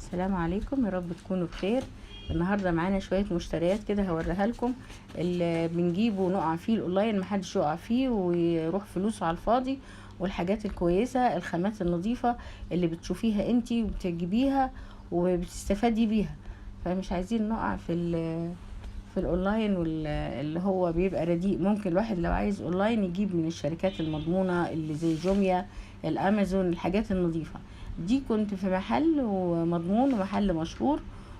السلام عليكم، يا رب تكونوا بخير. النهارده معانا شويه مشتريات كده هوريها لكم، اللي بنجيبه ونقع فيه الاونلاين محدش يقع فيه ويروح فلوسه على الفاضي، والحاجات الكويسه الخامات النظيفه اللي بتشوفيها انتي وبتجيبيها وبتستفادي بيها. فمش عايزين نقع في الاونلاين واللي هو بيبقى رديء. ممكن الواحد لو عايز اونلاين يجيب من الشركات المضمونة اللي زي جوميا، الامازون، الحاجات النظيفة دي. كنت في محل ومضمون ومحل مشهور،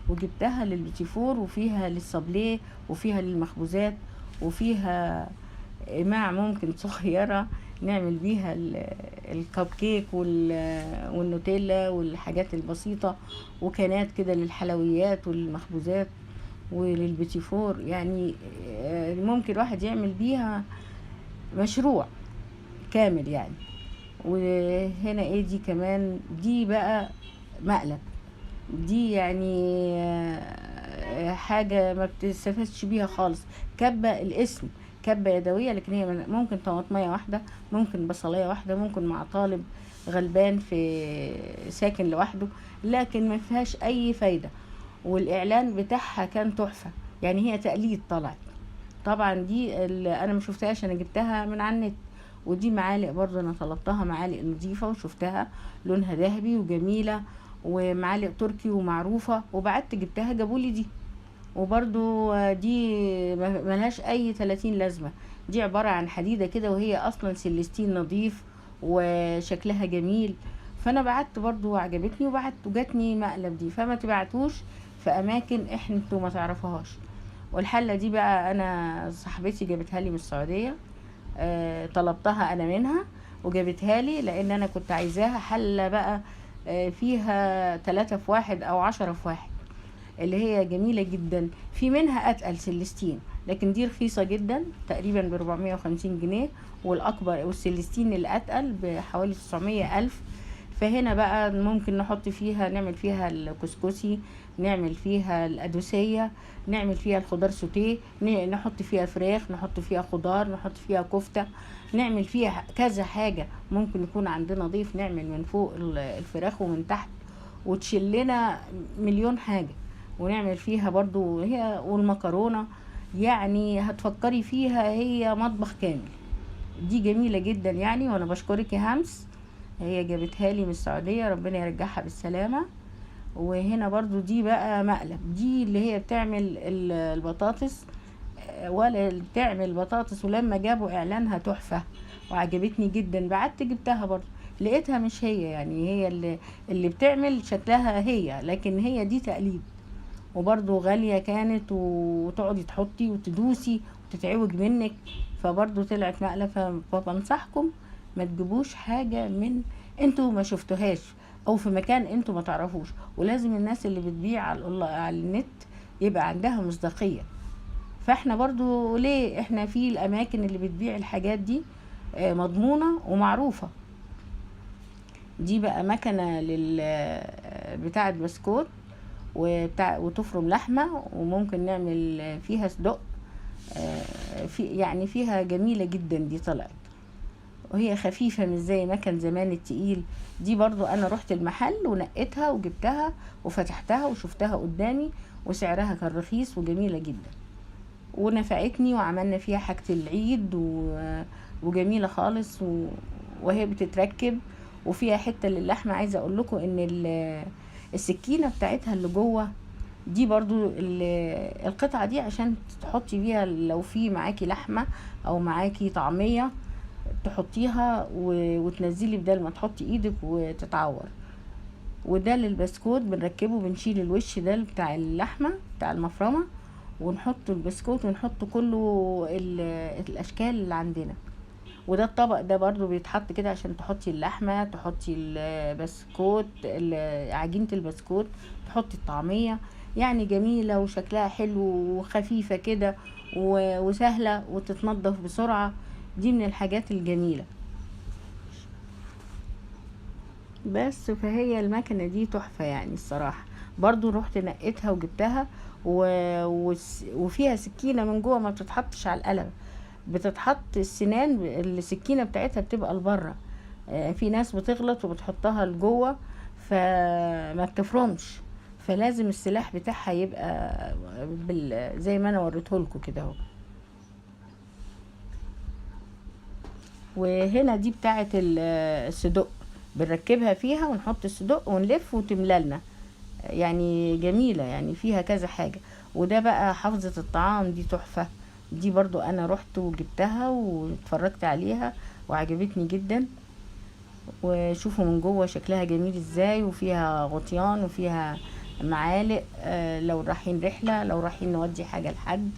وجبتها للبيتيفور وفيها للصابليه وفيها للمخبوزات وفيها إماع ممكن صغيرة نعمل بيها الكب كيك والنوتيلا والحاجات البسيطة، وكانات كده للحلويات والمخبوزات وللبيتي فور. يعني ممكن واحد يعمل بيها مشروع كامل يعني. وهنا ايه دي كمان، دي بقى مقلب. دي يعني حاجة ما بتستفادش بيها خالص. كبة الاسم كبة يدوية، لكن هي ممكن طماطمية واحدة، ممكن بصلية واحدة، ممكن مع طالب غلبان في ساكن لوحده، لكن ما فيهاش اي فايدة. والاعلان بتاعها كان تحفة، يعني هي تقليد طلعت. طبعا دي اللي انا ما شفتهاش، انا جبتها من على النت. ودي معالق برضو انا طلبتها، معالق نظيفة وشفتها لونها ذهبي وجميلة، ومعالق تركي ومعروفة، وبعدت جبتها جابولي دي. وبرضو دي ملهاش اي 30 لازمة. دي عبارة عن حديدة كده، وهي اصلا سيلستين نظيف وشكلها جميل. فانا بعت برضو وعجبتني وبعت وجاتني مقلب دي. فما تبعتوش في اماكن انتوا ما تعرفوهاش. والحلة دي بقى انا صاحبتي جابتها لي من السعودية، طلبتها انا منها وجابتها لي، لان انا كنت عايزاها حلة بقى فيها 3 في 1 او 10 في 1، اللي هي جميلة جدا. في منها اتقل سيلستين، لكن دي رخيصة جدا، تقريبا ب450 جنيه. والاكبر والسيلستين الاتقل بحوالي 900 الف. فهنا بقى ممكن نحط فيها، نعمل فيها الكسكسي، نعمل فيها القدوسية، نعمل فيها الخضار سوتيه، نحط فيها فراخ، نحط فيها خضار، نحط فيها كفتة، نعمل فيها كذا حاجة. ممكن يكون عندنا ضيف نعمل من فوق الفراخ ومن تحت، وتشلنا مليون حاجة. ونعمل فيها برضو هي والمكرونة، يعني هتفكري فيها هي مطبخ كامل. دي جميلة جدا يعني. وانا بشكرك يا همس، هي جابتها لي من السعودية، ربنا يرجعها بالسلامة. وهنا برضو دي بقى مقلب، دي اللي هي بتعمل البطاطس، ولا بتعمل بطاطس. ولما جابوا اعلانها تحفة وعجبتني جدا، بعدت جبتها برضو. لقيتها مش هي، يعني هي اللي بتعمل شكلها هي، لكن هي دي تقليد. وبرضو غالية كانت، وتقعدي تحطي وتدوسي وتتعوج منك، فبرضو طلعت مقلب. فبنصحكم ما تجيبوش حاجة من انتوا ما شفتوهاش، او في مكان انتوا ما تعرفوش. ولازم الناس اللي بتبيع على النت يبقى عندها مصداقية. فاحنا برضو ليه احنا في الاماكن اللي بتبيع الحاجات دي مضمونة ومعروفة. دي بقى مكنة بتاعة بسكوت وتفرم لحمة، وممكن نعمل فيها صدق. في يعني فيها جميلة جدا. دي طلعت وهي خفيفة مش زي ما كان زمان التقيل. دي برضو انا رحت المحل ونقيتها وجبتها وفتحتها وشفتها قدامي، وسعرها كان رخيص وجميلة جدا، ونفعتني. وعملنا فيها حاجة العيد وجميلة خالص. وهي بتتركب وفيها حتة للحمة. عايزة اقول لكم ان السكينة بتاعتها اللي جوه دي برضو القطعة دي عشان تحطي بيها لو في معاكي لحمة او معاكي طعمية، تحطيها وتنزلي بدل ما تحطي ايدك وتتعور. وده للبسكوت بنركبه، بنشيل الوش ده بتاع اللحمة بتاع المفرمة، ونحط البسكوت ونحط كله الاشكال اللي عندنا. وده الطبق ده برضو بيتحط كده عشان تحطي اللحمة، تحطي البسكوت، عجينة البسكوت، تحطي الطعمية. يعني جميلة وشكلها حلو وخفيفة كده وسهلة وتتنضف بسرعة. دي من الحاجات الجميلة. بس فهي المكنة دي تحفة يعني الصراحة. برضو رحت نقيتها وجبتها وفيها سكينة من جوه، ما بتتحطش على القلم، بتتحط السنان. السكينة بتاعتها بتبقى لبره. في ناس بتغلط وبتحطها لجوه فما بتفرمش. فلازم السلاح بتاعها يبقى زي ما انا وريته لكم كده اهو. وهنا دي بتاعه الصدق، بنركبها فيها ونحط الصدق ونلف وتملالنا، يعني جميلة، يعني فيها كذا حاجة. وده بقى حافظة الطعام، دي تحفة. دي برضو انا رحت وجبتها واتفرجت عليها وعجبتني جدا. وشوفوا من جوه شكلها جميل ازاي، وفيها غطيان وفيها معالق، لو رايحين رحلة، لو رايحين نودي حاجة لحد،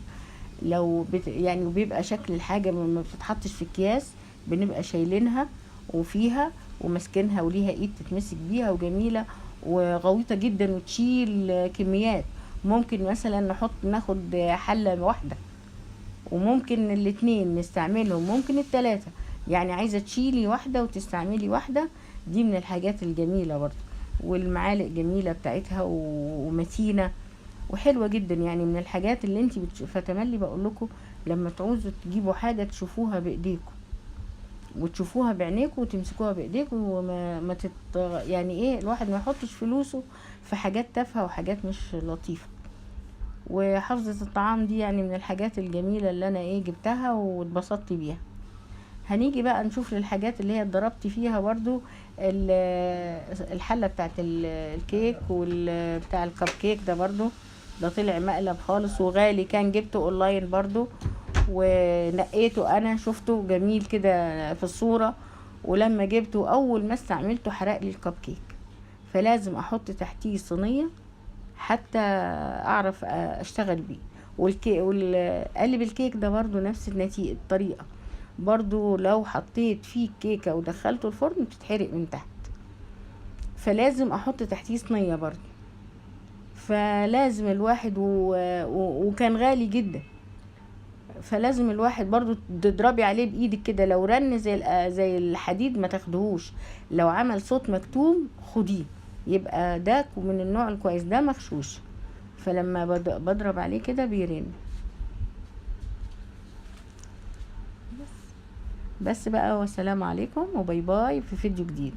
لو يعني وبيبقى شكل الحاجة ما بتتحطش في اكياس، بنبقى شايلينها وفيها وماسكينها، وليها ايد تتمسك بيها، وجميلة وغويطة جدا وتشيل كميات. ممكن مثلا ناخد حلة واحدة، وممكن الاتنين نستعملهم، ممكن التلاتة، يعني عايزة تشيلي واحدة وتستعملي واحدة. دي من الحاجات الجميلة برضه. والمعالق جميلة بتاعتها ومتينة وحلوة جدا، يعني من الحاجات اللي انتي فتملي بقول لكم لما تعوزوا تجيبوا حاجة تشوفوها بايديكم، وتشوفوها بعينيكم وتمسكوها بايديكم، يعني ايه، الواحد ما يحطش فلوسه في حاجات تافهة وحاجات مش لطيفة. وحافظة الطعام دي يعني من الحاجات الجميلة اللي انا ايه جبتها واتبسطت بيها. هنيجي بقى نشوف الحاجات اللي هي اتضربت فيها برضو. الحلة بتاعت الكيك بتاع الكب كيك ده برضو، ده طلع مقلب خالص وغالي، كان جبته اونلاين برضو ونقيته، انا شفته جميل كده في الصورة، ولما جبته اول ما استعملته حرق لي الكب كيك. فلازم احط تحتيه صينية حتى اعرف اشتغل بيه. قالب الكيك ده برضو نفس الطريقة، برضو لو حطيت فيه كيكة ودخلته الفرن بتتحرق من تحت، فلازم احط تحتيه صينية برضو. فلازم الواحد وكان غالي جدا، فلازم الواحد برضو تضربي عليه بايدك كده، لو رن زي الحديد ما تاخدهوش، لو عمل صوت مكتوم خديه، يبقى ده من النوع الكويس، ده مغشوش، فلما بضرب عليه كده بيرن. بس بقى، والسلام عليكم وباي باي في فيديو جديد.